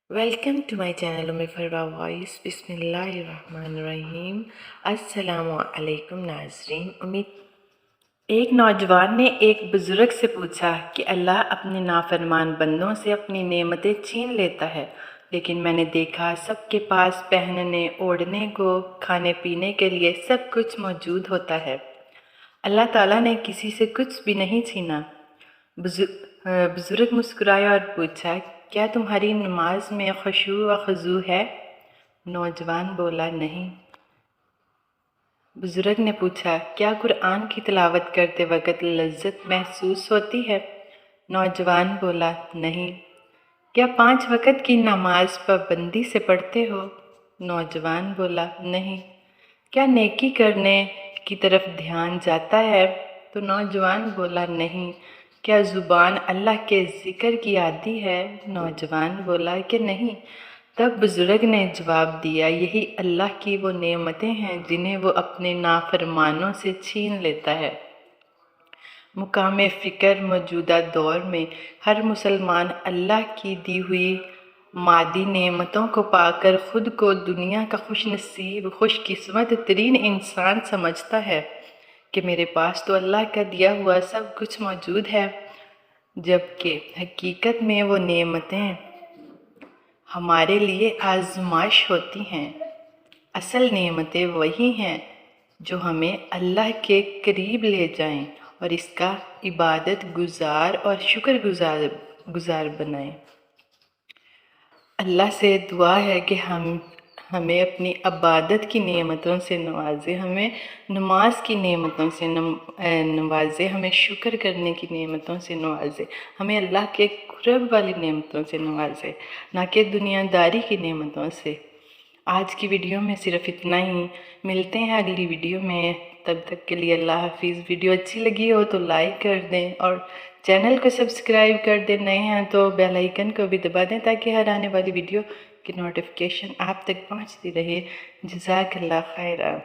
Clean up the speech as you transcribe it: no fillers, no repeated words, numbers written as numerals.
Welcome to my channel Umme Farwa voice. बिस्मिल्लाहिर्रहमानिर्रहीम। अस्सलामु अलैकुम नाज़रीन। एक नौजवान ने एक बुज़ुर्ग से पूछा कि अल्लाह अपने नाफरमान बंदों से अपनी नेमतें छीन लेता है, लेकिन मैंने देखा सबके पास पहनने, ओढ़ने को, खाने पीने के लिए सब कुछ मौजूद होता है। अल्लाह ताला ने किसी से कुछ भी नहीं छीना। बुजुर्ग मुस्कुराया और पूछा, क्या तुम्हारी नमाज में खुशू व खुजू है? नौजवान बोला, नहीं। बुजुर्ग ने पूछा, क्या कुरान की तिलावत करते वक़्त लज्जत महसूस होती है? नौजवान बोला, नहीं। क्या 5 वक़्त की नमाज पाबंदी से पढ़ते हो? नौजवान बोला, नहीं। क्या नेकी करने की तरफ ध्यान जाता है? तो नौजवान बोला, नहीं। क्या ज़ुबान अल्लाह के ज़िक्र की आती है? नौजवान बोला कि नहीं। तब बुज़ुर्ग ने जवाब दिया, यही अल्लाह की वो नेमतें हैं जिन्हें वो अपने नाफरमानों से छीन लेता है। मुकाम फ़िक्र मौजूदा दौर में हर मुसलमान अल्लाह की दी हुई मादी नेमतों को पाकर खुद को दुनिया का खुशनसीब खुशकिस्मत तरीन इंसान समझता है कि मेरे पास तो अल्लाह का दिया हुआ सब कुछ मौजूद है, जबकि हकीकत में वो नेमतें हमारे लिए आजमाइश होती हैं। असल नेमतें वही हैं जो हमें अल्लाह के करीब ले जाएं और इसका इबादत गुजार और शुक्र गुजार बनाएं। अल्लाह से दुआ है कि हमें अपनी इबादत की नेमतों से नवाजे, हमें नमाज की नेमतों से नवाजे, हमें शुक्र करने की नेमतों से नवाजे, हमें अल्लाह के कुर्ब वाली नेमतों से नवाजे, ना कि दुनियादारी की नेमतों से। आज की वीडियो में सिर्फ इतना ही। मिलते हैं अगली वीडियो में, तब तक के लिए अल्लाह हाफिज़। वीडियो अच्छी लगी हो तो लाइक कर दें और चैनल को सब्सक्राइब कर दें। नए हैं तो बेल आइकन को भी दबा दें ताकि हर आने वाली वीडियो की नोटिफिकेशन आप तक पहुंचती रहे। जज़ाकल्लाह खैरा।